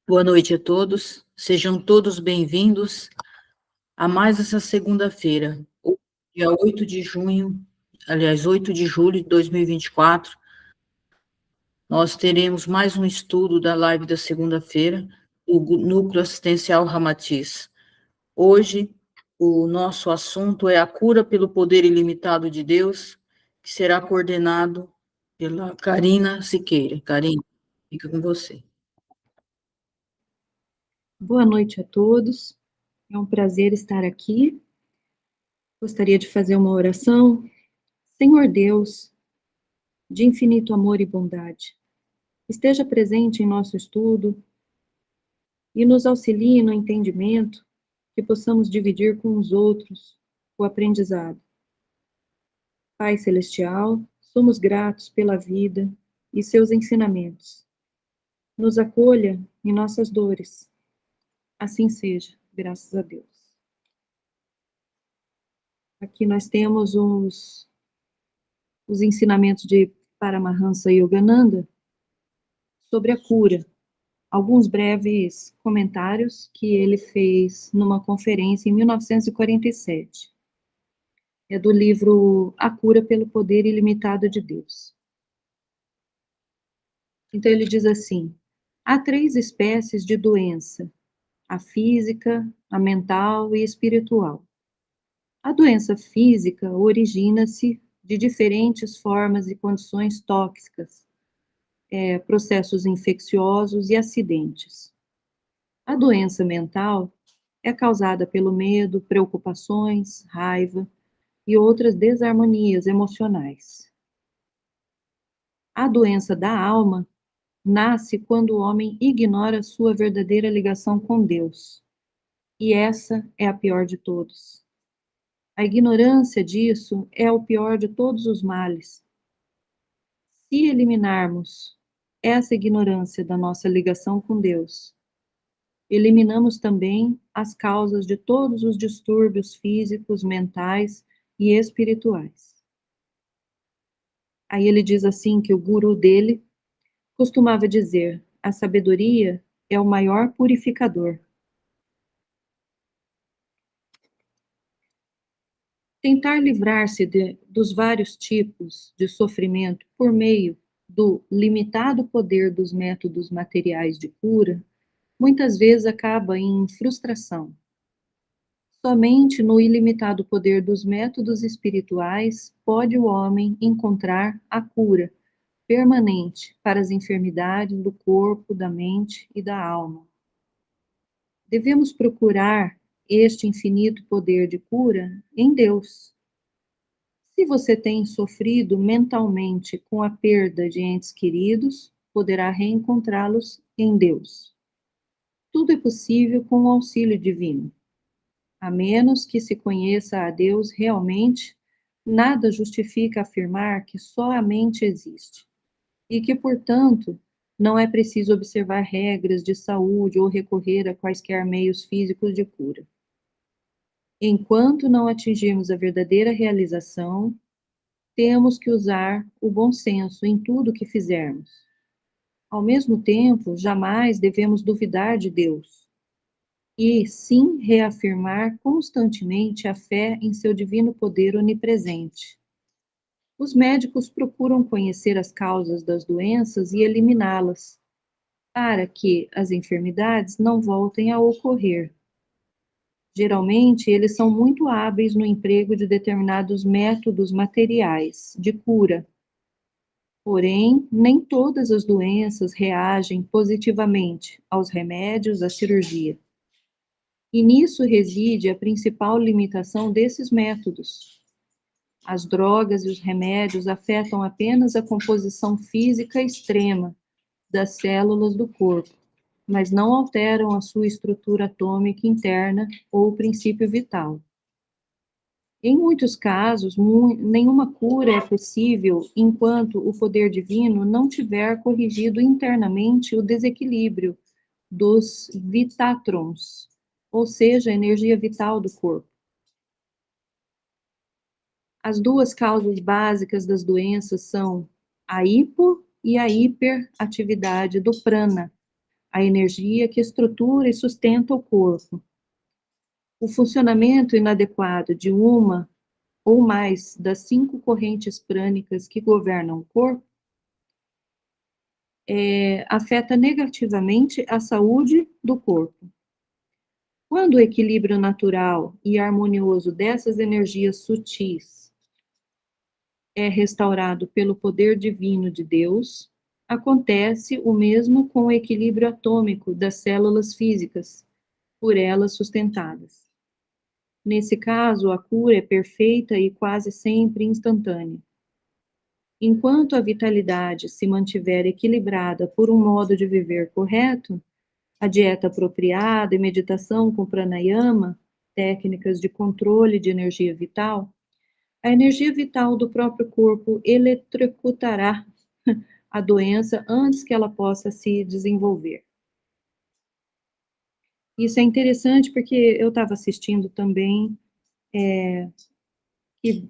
Boa noite a todos, sejam todos bem-vindos a mais essa segunda-feira, dia 8 de junho, aliás, 8 de julho de 2024, nós teremos mais um estudo da live da segunda-feira, o Núcleo Assistencial Ramatiz. Hoje, o nosso assunto é a cura pelo poder ilimitado de Deus, que será coordenado pela Karina Siqueira. Karina, fica com você. Boa noite a todos, é um prazer estar aqui. Gostaria de fazer uma oração. Senhor Deus, de infinito amor e bondade, esteja presente em nosso estudo e nos auxilie no entendimento que possamos dividir com os outros o aprendizado. Pai Celestial, somos gratos pela vida e seus ensinamentos. Nos acolha em nossas dores. Assim seja, graças a Deus. Aqui nós temos os ensinamentos de Paramahansa Yogananda sobre a cura. Alguns breves comentários que ele fez numa conferência em 1947. É do livro A Cura pelo Poder Ilimitado de Deus. Então ele diz assim: há 3 espécies de doença: a física, a mental e espiritual. A doença física origina-se de diferentes formas e condições tóxicas, processos infecciosos e acidentes. A doença mental é causada pelo medo, preocupações, raiva e outras desarmonias emocionais. A doença da alma nasce quando o homem ignora sua verdadeira ligação com Deus. E essa é a pior de todos. A ignorância disso é o pior de todos os males. Se eliminarmos essa ignorância da nossa ligação com Deus, eliminamos também as causas de todos os distúrbios físicos, mentais e espirituais. Aí ele diz assim que o guru dele costumava dizer: a sabedoria é o maior purificador. Tentar livrar-se dos vários tipos de sofrimento por meio do limitado poder dos métodos materiais de cura, muitas vezes acaba em frustração. Somente no ilimitado poder dos métodos espirituais pode o homem encontrar a cura permanente para as enfermidades do corpo, da mente e da alma. Devemos procurar este infinito poder de cura em Deus. Se você tem sofrido mentalmente com a perda de entes queridos, poderá reencontrá-los em Deus. Tudo é possível com o auxílio divino. A menos que se conheça a Deus realmente, nada justifica afirmar que só a mente existe, e que, portanto, não é preciso observar regras de saúde ou recorrer a quaisquer meios físicos de cura. Enquanto não atingirmos a verdadeira realização, temos que usar o bom senso em tudo que fizermos. Ao mesmo tempo, jamais devemos duvidar de Deus, e sim reafirmar constantemente a fé em seu divino poder onipresente. Os médicos procuram conhecer as causas das doenças e eliminá-las, para que as enfermidades não voltem a ocorrer. Geralmente, eles são muito hábeis no emprego de determinados métodos materiais de cura. Porém, nem todas as doenças reagem positivamente aos remédios, à cirurgia. E nisso reside a principal limitação desses métodos. As drogas e os remédios afetam apenas a composição física extrema das células do corpo, mas não alteram a sua estrutura atômica interna ou o princípio vital. Em muitos casos, nenhuma cura é possível enquanto o poder divino não tiver corrigido internamente o desequilíbrio dos vitatrons, ou seja, a energia vital do corpo. As 2 causas básicas das doenças são a hipo e a hiperatividade do prana, a energia que estrutura e sustenta o corpo. O funcionamento inadequado de uma ou mais das 5 correntes prânicas que governam o corpo afeta negativamente a saúde do corpo. Quando o equilíbrio natural e harmonioso dessas energias sutis é restaurado pelo poder divino de Deus, acontece o mesmo com o equilíbrio atômico das células físicas, por elas sustentadas. Nesse caso, a cura é perfeita e quase sempre instantânea. Enquanto a vitalidade se mantiver equilibrada por um modo de viver correto, a dieta apropriada e meditação com pranayama, técnicas de controle de energia vital, a energia vital do próprio corpo eletrocutará a doença antes que ela possa se desenvolver. Isso é interessante porque eu estava assistindo também, que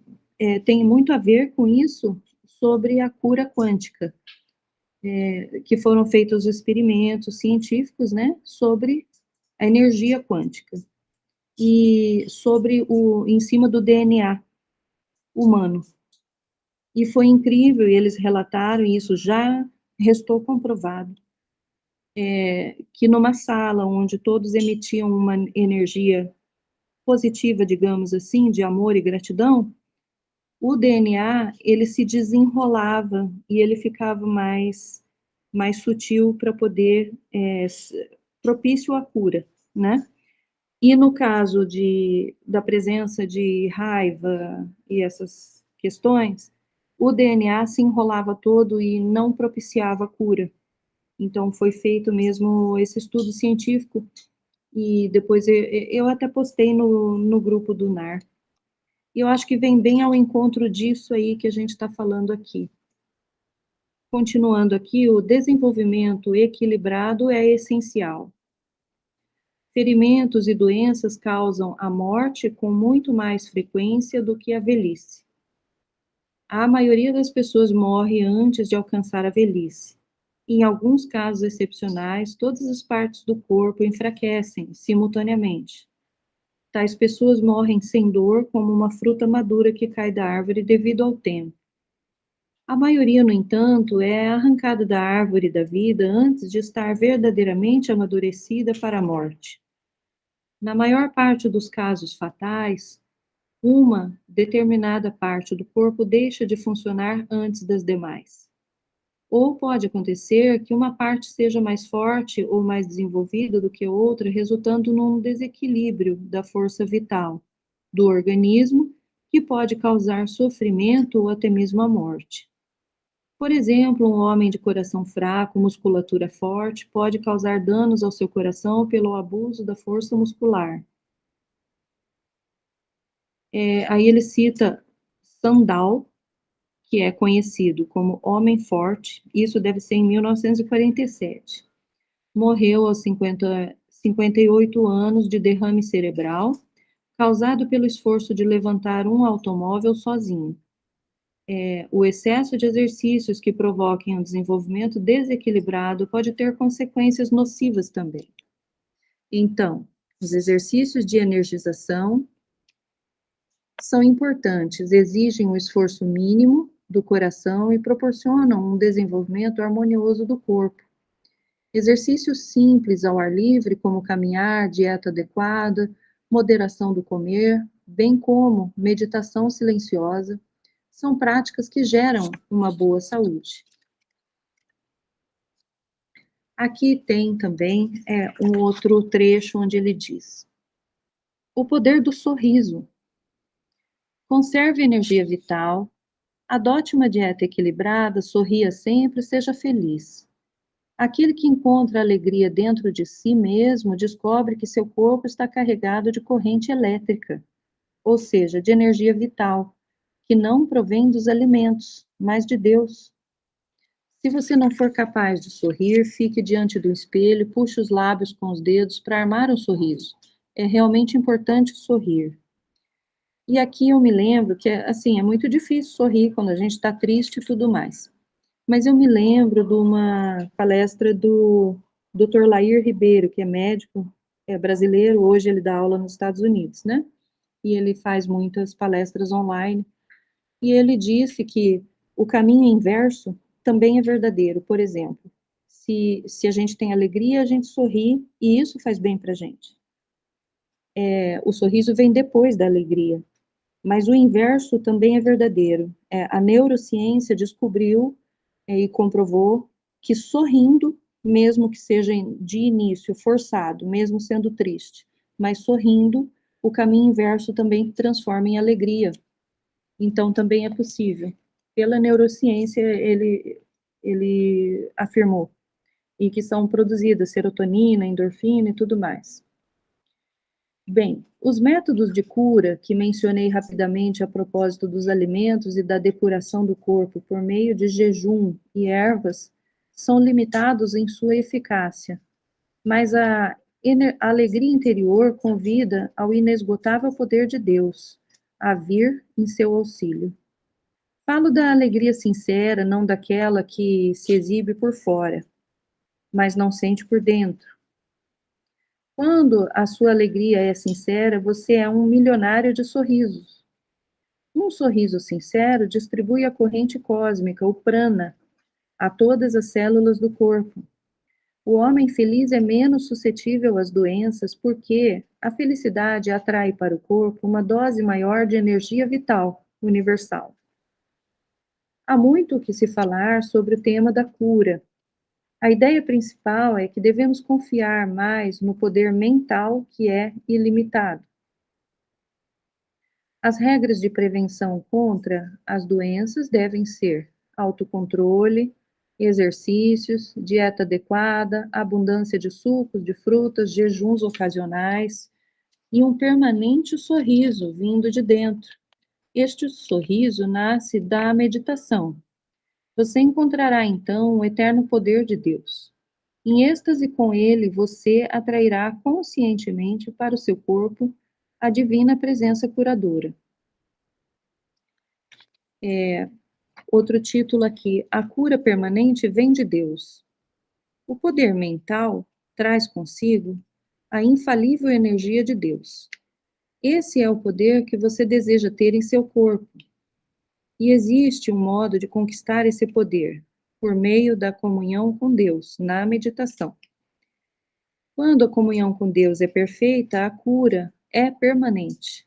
tem muito a ver com isso, sobre a cura quântica, que foram feitos experimentos científicos, né, sobre a energia quântica e sobre em cima do DNA humano. E foi incrível, e eles relataram, e isso já restou comprovado, que numa sala onde todos emitiam uma energia positiva, digamos assim, de amor e gratidão, o DNA, ele se desenrolava e ele ficava mais sutil para poder, propício à cura, né? E no caso da presença de raiva e essas questões, o DNA se enrolava todo e não propiciava a cura. Então, foi feito mesmo esse estudo científico, e depois eu até postei no grupo do NAR. E eu acho que vem bem ao encontro disso aí que a gente está falando aqui. Continuando aqui, o desenvolvimento equilibrado é essencial. Ferimentos e doenças causam a morte com muito mais frequência do que a velhice. A maioria das pessoas morre antes de alcançar a velhice. Em alguns casos excepcionais, todas as partes do corpo enfraquecem simultaneamente. Tais pessoas morrem sem dor, como uma fruta madura que cai da árvore devido ao tempo. A maioria, no entanto, é arrancada da árvore da vida antes de estar verdadeiramente amadurecida para a morte. Na maior parte dos casos fatais, uma determinada parte do corpo deixa de funcionar antes das demais. Ou pode acontecer que uma parte seja mais forte ou mais desenvolvida do que outra, resultando num desequilíbrio da força vital do organismo, que pode causar sofrimento ou até mesmo a morte. Por exemplo, um homem de coração fraco, musculatura forte, pode causar danos ao seu coração pelo abuso da força muscular. Aí ele cita Sandal, que é conhecido como Homem Forte, isso deve ser em 1947. Morreu aos 58 anos de derrame cerebral, causado pelo esforço de levantar um automóvel sozinho. O excesso de exercícios que provoquem um desenvolvimento desequilibrado pode ter consequências nocivas também. Então, os exercícios de energização são importantes, exigem um esforço mínimo do coração e proporcionam um desenvolvimento harmonioso do corpo. Exercícios simples ao ar livre, como caminhar, dieta adequada, moderação do comer, bem como meditação silenciosa, são práticas que geram uma boa saúde. Aqui tem também um outro trecho onde ele diz: o poder do sorriso. Conserve energia vital, adote uma dieta equilibrada, sorria sempre, seja feliz. Aquele que encontra alegria dentro de si mesmo descobre que seu corpo está carregado de corrente elétrica, ou seja, de energia vital, que não provém dos alimentos, mas de Deus. Se você não for capaz de sorrir, fique diante do espelho, puxe os lábios com os dedos para armar um sorriso. É realmente importante sorrir. E aqui eu me lembro que, assim, é muito difícil sorrir quando a gente está triste e tudo mais. Mas eu me lembro de uma palestra do Dr. Lair Ribeiro, que é médico, é brasileiro, hoje ele dá aula nos Estados Unidos, né? E ele faz muitas palestras online. E ele disse que o caminho inverso também é verdadeiro. Por exemplo, se a gente tem alegria, a gente sorri, e isso faz bem para a gente. O sorriso vem depois da alegria. Mas o inverso também é verdadeiro. A neurociência descobriu e comprovou que sorrindo, mesmo que seja de início forçado, mesmo sendo triste, mas sorrindo, o caminho inverso também transforma em alegria. Então, também é possível. Pela neurociência, ele afirmou. E que são produzidas serotonina, endorfina e tudo mais. Bem, os métodos de cura que mencionei rapidamente a propósito dos alimentos e da depuração do corpo por meio de jejum e ervas são limitados em sua eficácia, mas a alegria interior convida ao inesgotável poder de Deus a vir em seu auxílio. Falo da alegria sincera, não daquela que se exibe por fora, mas não sente por dentro. Quando a sua alegria é sincera, você é um milionário de sorrisos. Um sorriso sincero distribui a corrente cósmica, o prana, a todas as células do corpo. O homem feliz é menos suscetível às doenças porque a felicidade atrai para o corpo uma dose maior de energia vital, universal. Há muito o que se falar sobre o tema da cura. A ideia principal é que devemos confiar mais no poder mental que é ilimitado. As regras de prevenção contra as doenças devem ser autocontrole, exercícios, dieta adequada, abundância de sucos, de frutas, jejuns ocasionais e um permanente sorriso vindo de dentro. Este sorriso nasce da meditação. Você encontrará então o eterno poder de Deus. Em êxtase com ele, você atrairá conscientemente para o seu corpo a divina presença curadora. Outro título aqui, a cura permanente vem de Deus. O poder mental traz consigo a infalível energia de Deus. Esse é o poder que você deseja ter em seu corpo. E existe um modo de conquistar esse poder, por meio da comunhão com Deus, na meditação. Quando a comunhão com Deus é perfeita, a cura é permanente.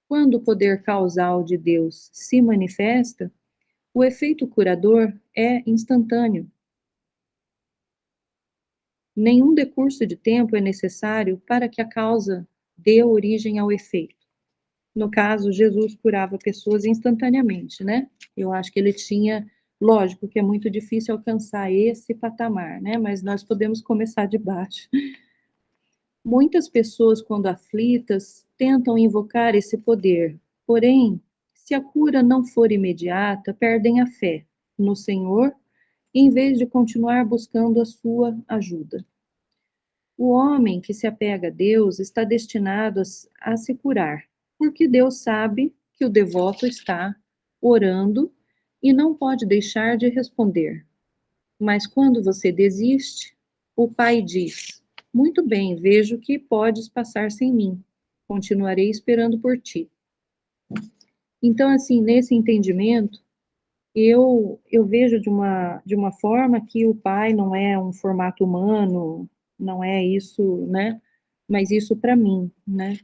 Quando o poder causal de Deus se manifesta, o efeito curador é instantâneo. Nenhum decurso de tempo é necessário para que a causa dê origem ao efeito. No caso, Jesus curava pessoas instantaneamente, né? Eu acho que ele tinha, lógico que é muito difícil alcançar esse patamar, né? Mas nós podemos começar de baixo. Muitas pessoas, quando aflitas, tentam invocar esse poder, porém, se a cura não for imediata, perdem a fé no Senhor, em vez de continuar buscando a sua ajuda. O homem que se apega a Deus está destinado a se curar, porque Deus sabe que o devoto está orando e não pode deixar de responder. Mas quando você desiste, o Pai diz: muito bem, vejo que podes passar sem mim. Continuarei esperando por ti. Então, assim, nesse entendimento, eu vejo de uma forma que o Pai não é um formato humano, não é isso, né? Mas isso para mim, né?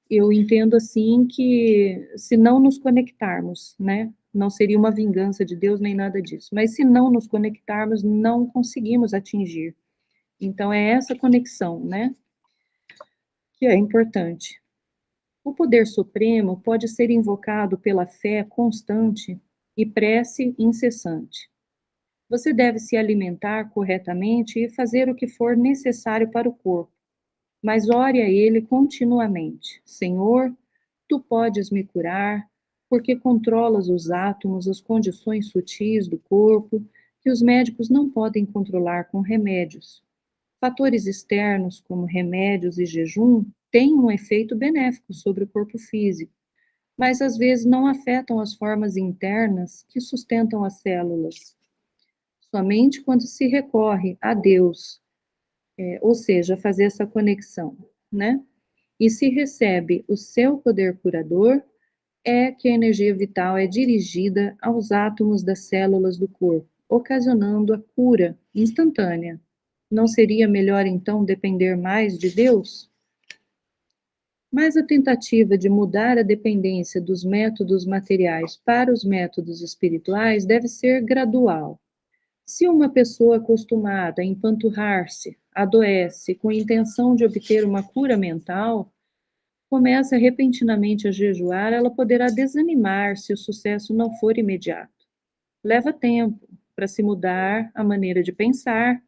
Eu entendo assim que se não nos conectarmos, né? Não seria uma vingança de Deus nem nada disso, mas se não nos conectarmos, não conseguimos atingir. Então é essa conexão, né? Que é importante. O poder supremo pode ser invocado pela fé constante e prece incessante. Você deve se alimentar corretamente e fazer o que for necessário para o corpo, mas ore a Ele continuamente. Senhor, tu podes me curar, porque controlas os átomos, as condições sutis do corpo, que os médicos não podem controlar com remédios. Fatores externos, como remédios e jejum, têm um efeito benéfico sobre o corpo físico, mas às vezes não afetam as formas internas que sustentam as células. Somente quando se recorre a Deus ou seja, fazer essa conexão, né? E se recebe o seu poder curador, é que a energia vital é dirigida aos átomos das células do corpo, ocasionando a cura instantânea. Não seria melhor, então, depender mais de Deus? Mas a tentativa de mudar a dependência dos métodos materiais para os métodos espirituais deve ser gradual. Se uma pessoa acostumada a empanturrar-se adoece com a intenção de obter uma cura mental, começa repentinamente a jejuar, ela poderá desanimar se o sucesso não for imediato. Leva tempo para se mudar a maneira de pensar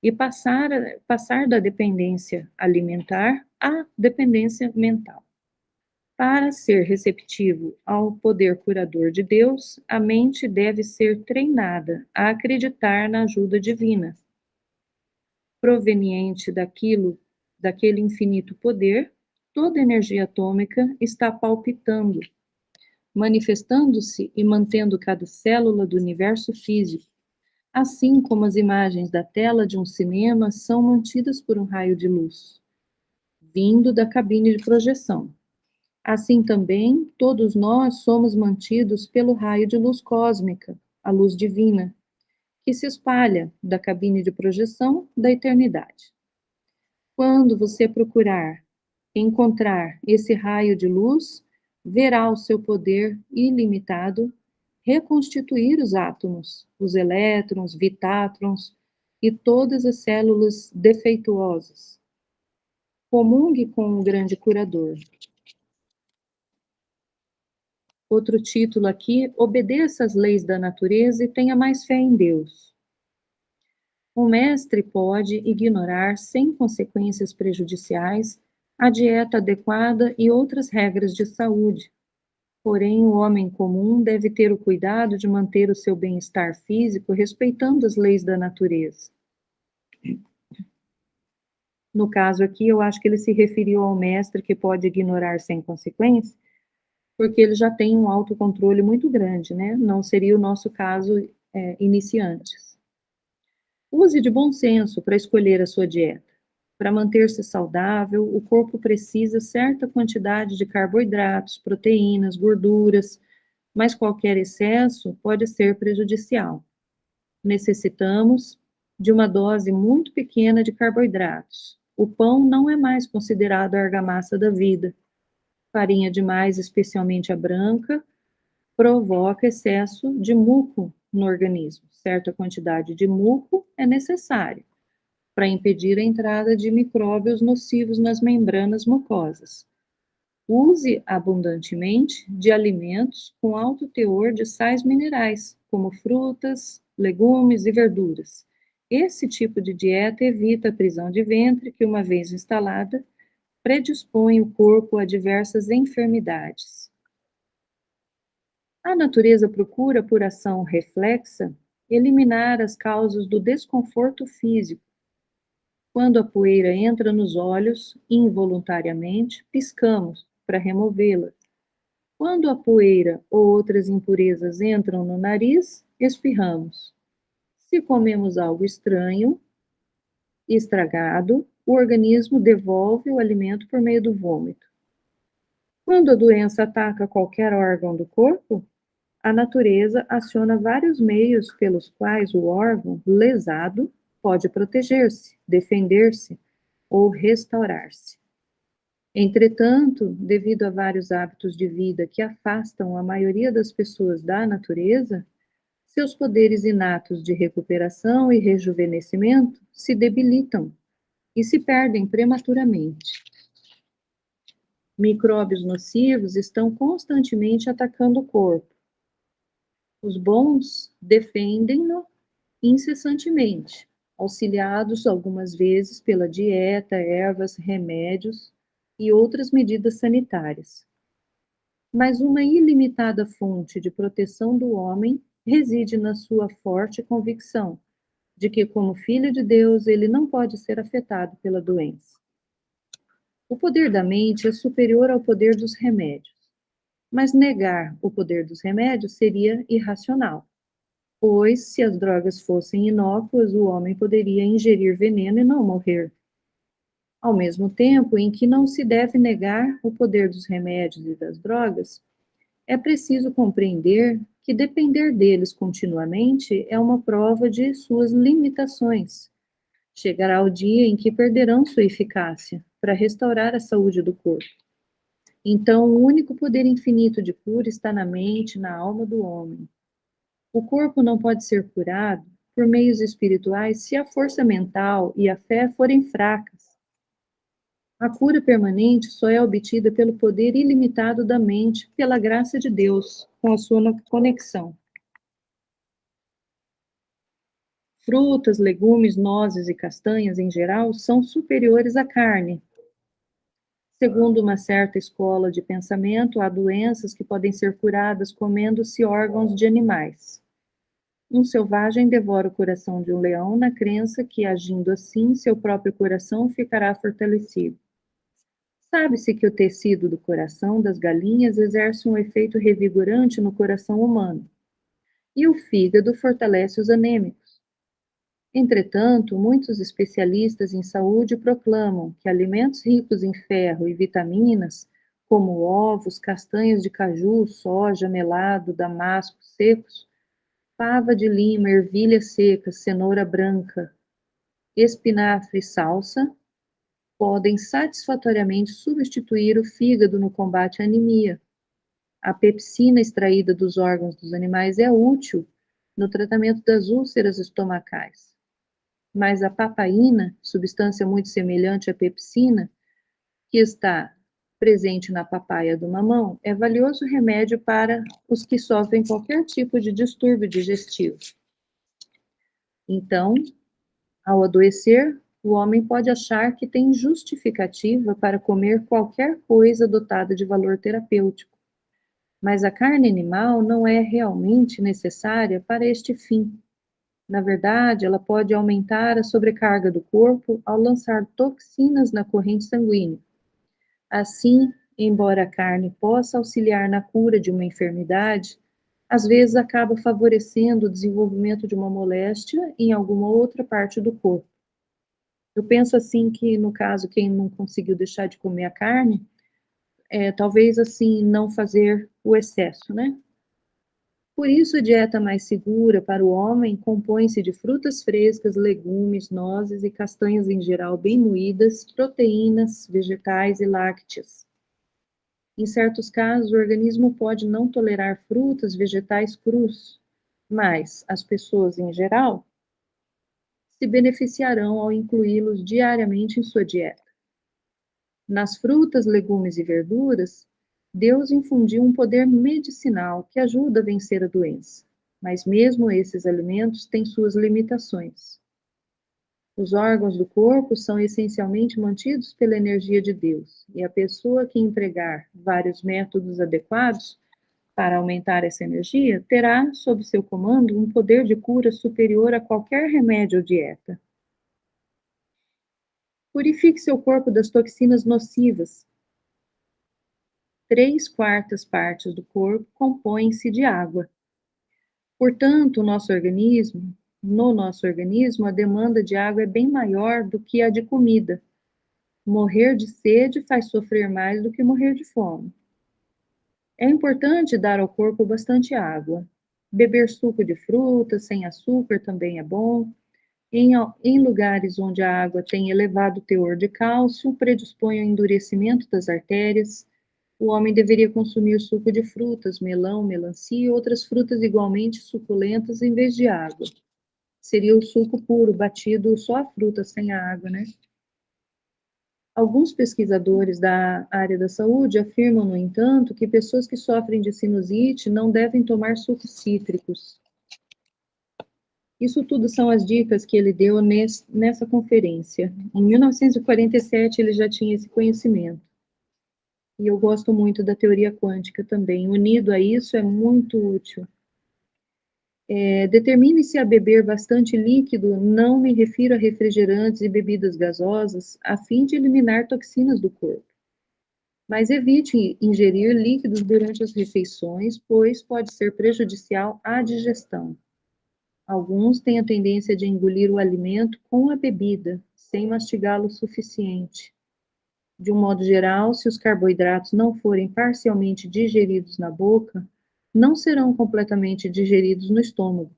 e passar da dependência alimentar à dependência mental. Para ser receptivo ao poder curador de Deus, a mente deve ser treinada a acreditar na ajuda divina, proveniente daquele infinito poder. Toda energia atômica está palpitando, manifestando-se e mantendo cada célula do universo físico, assim como as imagens da tela de um cinema são mantidas por um raio de luz, vindo da cabine de projeção. Assim também, todos nós somos mantidos pelo raio de luz cósmica, a luz divina, que se espalha da cabine de projeção da eternidade. Quando você procurar encontrar esse raio de luz, verá o seu poder ilimitado reconstituir os átomos, os elétrons, vitátrons e todas as células defeituosas. Comungue com o grande curador. Outro título aqui: obedeça às leis da natureza e tenha mais fé em Deus. O mestre pode ignorar sem consequências prejudiciais a dieta adequada e outras regras de saúde. Porém, o homem comum deve ter o cuidado de manter o seu bem-estar físico respeitando as leis da natureza. No caso aqui, eu acho que ele se referiu ao mestre que pode ignorar sem consequência, porque ele já tem um autocontrole muito grande, né? Não seria o nosso caso iniciantes. Use de bom senso para escolher a sua dieta. Para manter-se saudável, o corpo precisa certa quantidade de carboidratos, proteínas, gorduras, mas qualquer excesso pode ser prejudicial. Necessitamos de uma dose muito pequena de carboidratos. O pão não é mais considerado a argamassa da vida. Farinha demais, especialmente a branca, provoca excesso de muco no organismo. Certa quantidade de muco é necessária para impedir a entrada de micróbios nocivos nas membranas mucosas. Use abundantemente de alimentos com alto teor de sais minerais, como frutas, legumes e verduras. Esse tipo de dieta evita a prisão de ventre, que, uma vez instalada, predispõe o corpo a diversas enfermidades. A natureza procura, por ação reflexa, eliminar as causas do desconforto físico. Quando a poeira entra nos olhos, involuntariamente, piscamos para removê-la. Quando a poeira ou outras impurezas entram no nariz, espirramos. Se comemos algo estranho, estragado, o organismo devolve o alimento por meio do vômito. Quando a doença ataca qualquer órgão do corpo, a natureza aciona vários meios pelos quais o órgão lesado pode proteger-se, defender-se ou restaurar-se. Entretanto, devido a vários hábitos de vida que afastam a maioria das pessoas da natureza, seus poderes inatos de recuperação e rejuvenescimento se debilitam e se perdem prematuramente. Micróbios nocivos estão constantemente atacando o corpo. Os bons defendem-no incessantemente, auxiliados algumas vezes pela dieta, ervas, remédios e outras medidas sanitárias. Mas uma ilimitada fonte de proteção do homem reside na sua forte convicção de que, como filho de Deus, ele não pode ser afetado pela doença. O poder da mente é superior ao poder dos remédios, mas negar o poder dos remédios seria irracional. pois se as drogas fossem inócuas, o homem poderia ingerir veneno e não morrer. Ao mesmo tempo em que não se deve negar o poder dos remédios e das drogas, é preciso compreender que depender deles continuamente é uma prova de suas limitações. Chegará o dia em que perderão sua eficácia para restaurar a saúde do corpo. Então, o único poder infinito de cura está na mente, na alma do homem. O corpo não pode ser curado por meios espirituais se a força mental e a fé forem fracas. A cura permanente só é obtida pelo poder ilimitado da mente, pela graça de Deus, com a sua conexão. Frutas, legumes, nozes e castanhas, em geral, são superiores à carne. Segundo uma certa escola de pensamento, há doenças que podem ser curadas comendo-se órgãos de animais. Um selvagem devora o coração de um leão na crença que, agindo assim, seu próprio coração ficará fortalecido. Sabe-se que o tecido do coração das galinhas exerce um efeito revigorante no coração humano, e o fígado fortalece os anêmicos. Entretanto, muitos especialistas em saúde proclamam que alimentos ricos em ferro e vitaminas, como ovos, castanhas de caju, soja, melado, damascos secos, fava de lima, ervilha seca, cenoura branca, espinafre e salsa, podem satisfatoriamente substituir o fígado no combate à anemia. A pepsina extraída dos órgãos dos animais é útil no tratamento das úlceras estomacais. Mas a papaína, substância muito semelhante à pepsina, que está presente na papaya do mamão, é valioso remédio para os que sofrem qualquer tipo de distúrbio digestivo. Então, ao adoecer, o homem pode achar que tem justificativa para comer qualquer coisa dotada de valor terapêutico, mas a carne animal não é realmente necessária para este fim. Na verdade, ela pode aumentar a sobrecarga do corpo ao lançar toxinas na corrente sanguínea. Assim, embora a carne possa auxiliar na cura de uma enfermidade, às vezes acaba favorecendo o desenvolvimento de uma moléstia em alguma outra parte do corpo. Eu penso assim que, no caso, quem não conseguiu deixar de comer a carne, talvez assim não fazer o excesso, né? Por isso, a dieta mais segura para o homem compõe-se de frutas frescas, legumes, nozes e castanhas em geral bem moídas, proteínas, vegetais e lácteas. Em certos casos, o organismo pode não tolerar frutas, vegetais crus, mas as pessoas em geral se beneficiarão ao incluí-los diariamente em sua dieta. Nas frutas, legumes e verduras, Deus infundiu um poder medicinal que ajuda a vencer a doença. Mas mesmo esses alimentos têm suas limitações. Os órgãos do corpo são essencialmente mantidos pela energia de Deus, e a pessoa que empregar vários métodos adequados para aumentar essa energia terá, sob seu comando, um poder de cura superior a qualquer remédio ou dieta. Purifique seu corpo das toxinas nocivas. 3/4 partes do corpo compõem-se de água. Portanto, no nosso organismo, a demanda de água é bem maior do que a de comida. Morrer de sede faz sofrer mais do que morrer de fome. É importante dar ao corpo bastante água. Beber suco de frutas sem açúcar também é bom. Em lugares onde a água tem elevado teor de cálcio, predispõe ao endurecimento das artérias. O homem deveria consumir suco de frutas, melão, melancia e outras frutas igualmente suculentas em vez de água. Seria o suco puro, batido só a fruta, sem a água, né? Alguns pesquisadores da área da saúde afirmam, no entanto, que pessoas que sofrem de sinusite não devem tomar sucos cítricos. Isso tudo são as dicas que ele deu nessa conferência. Em 1947, ele já tinha esse conhecimento. E eu gosto muito da teoria quântica também. Unido a isso, é muito útil. Determine-se a beber bastante líquido, não me refiro a refrigerantes e bebidas gasosas, a fim de eliminar toxinas do corpo. Mas evite ingerir líquidos durante as refeições, pois pode ser prejudicial à digestão. Alguns têm a tendência de engolir o alimento com a bebida, sem mastigá-lo o suficiente. De um modo geral, se os carboidratos não forem parcialmente digeridos na boca, não serão completamente digeridos no estômago.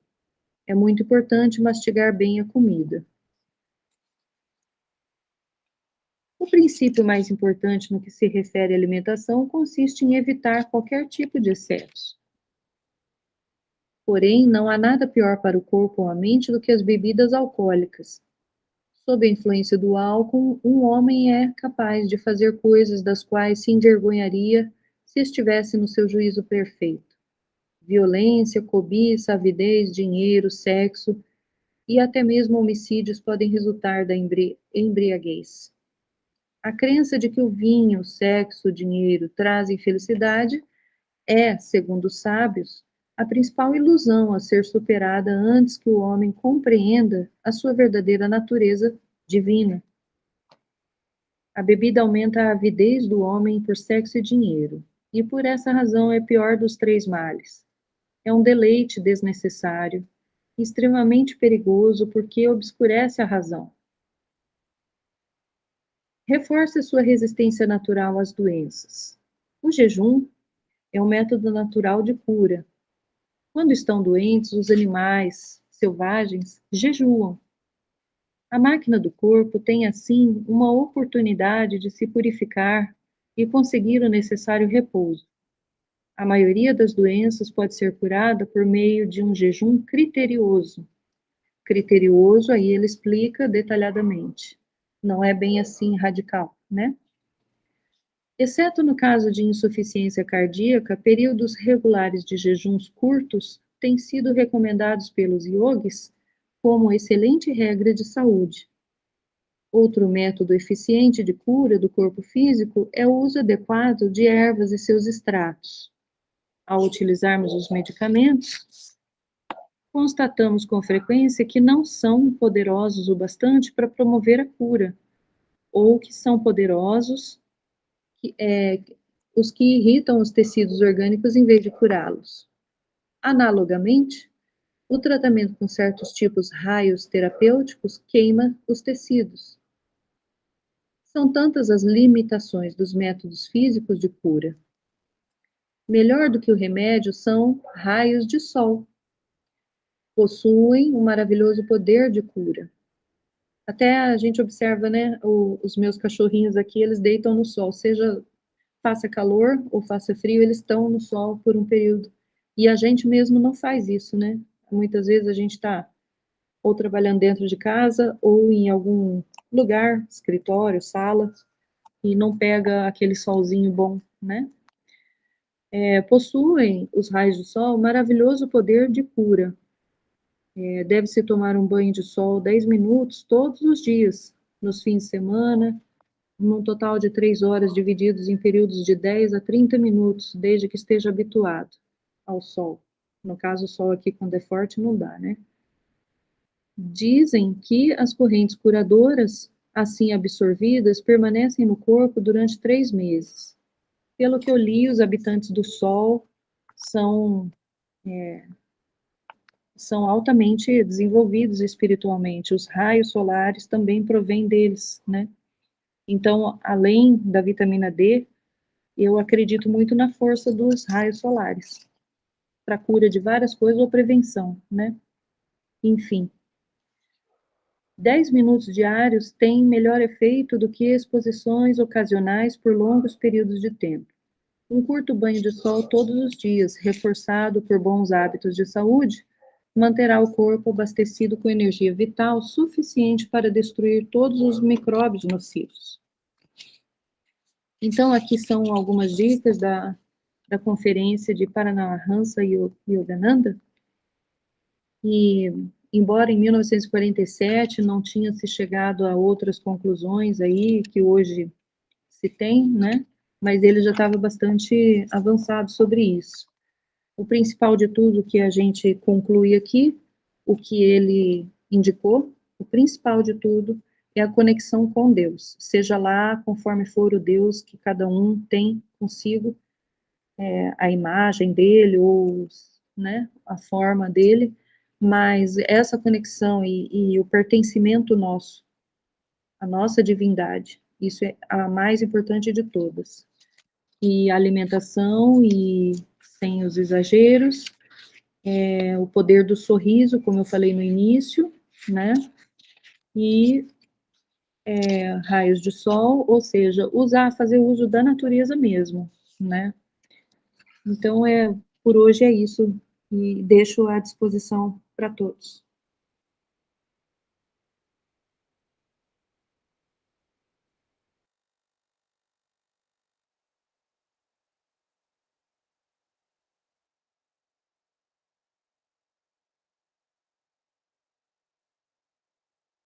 É muito importante mastigar bem a comida. O princípio mais importante no que se refere à alimentação consiste em evitar qualquer tipo de excesso. Porém, não há nada pior para o corpo ou a mente do que as bebidas alcoólicas. Sob a influência do álcool, um homem é capaz de fazer coisas das quais se envergonharia se estivesse no seu juízo perfeito. Violência, cobiça, avidez, dinheiro, sexo e até mesmo homicídios podem resultar da embriaguez. A crença de que o vinho, o sexo, o dinheiro trazem felicidade é, segundo os sábios, a principal ilusão a ser superada antes que o homem compreenda a sua verdadeira natureza divina. A bebida aumenta a avidez do homem por sexo e dinheiro, e por essa razão é pior dos três males. É um deleite desnecessário, extremamente perigoso porque obscurece a razão. Reforça sua resistência natural às doenças. O jejum é um método natural de cura. Quando estão doentes, os animais selvagens jejuam. A máquina do corpo tem, assim, uma oportunidade de se purificar e conseguir o necessário repouso. A maioria das doenças pode ser curada por meio de um jejum criterioso. Criterioso, aí ele explica detalhadamente. Não é bem assim radical, né? Exceto no caso de insuficiência cardíaca, períodos regulares de jejuns curtos têm sido recomendados pelos yogis como excelente regra de saúde. Outro método eficiente de cura do corpo físico é o uso adequado de ervas e seus extratos. Ao utilizarmos os medicamentos, constatamos com frequência que não são poderosos o bastante para promover a cura, ou que são poderosos os que irritam os tecidos orgânicos em vez de curá-los. Analogamente, o tratamento com certos tipos raios terapêuticos queima os tecidos. São tantas as limitações dos métodos físicos de cura. Melhor do que o remédio são raios de sol. Possuem um maravilhoso poder de cura. Até a gente observa, né, os meus cachorrinhos aqui, eles deitam no sol, seja faça calor ou faça frio, eles estão no sol por um período. E a gente mesmo não faz isso, né? Muitas vezes a gente está ou trabalhando dentro de casa ou em algum lugar, escritório, sala, e não pega aquele solzinho bom, né? Possuem os raios do sol maravilhoso poder de cura. Deve-se tomar um banho de sol 10 minutos todos os dias, nos fins de semana, num total de 3 horas, divididos em períodos de 10 a 30 minutos, desde que esteja habituado ao sol. No caso, o sol aqui, quando é forte, não dá, né? Dizem que as correntes curadoras, assim absorvidas, permanecem no corpo durante 3 meses. Pelo que eu li, os habitantes do sol são altamente desenvolvidos espiritualmente. Os raios solares também provêm deles, né? Então, além da vitamina D, eu acredito muito na força dos raios solares para cura de várias coisas ou prevenção, né? Enfim, 10 minutos diários têm melhor efeito do que exposições ocasionais por longos períodos de tempo. Um curto banho de sol todos os dias, reforçado por bons hábitos de saúde, manterá o corpo abastecido com energia vital suficiente para destruir todos os micróbios nocivos. Então, aqui são algumas dicas da conferência de Paramahansa Yogananda, e embora em 1947 não tinha se chegado a outras conclusões aí que hoje se tem, né? Mas ele já estava bastante avançado sobre isso. O principal de tudo que a gente conclui aqui, o que ele indicou, o principal de tudo é a conexão com Deus, seja lá conforme for o Deus que cada um tem consigo, a imagem dele ou, né, a forma dele, mas essa conexão e o pertencimento nosso, a nossa divindade, isso é a mais importante de todas. E a alimentação, e sem os exageros, o poder do sorriso, como eu falei no início, né? E raios de sol, ou seja, fazer uso da natureza mesmo, né? Então, por hoje é isso, e deixo à disposição para todos.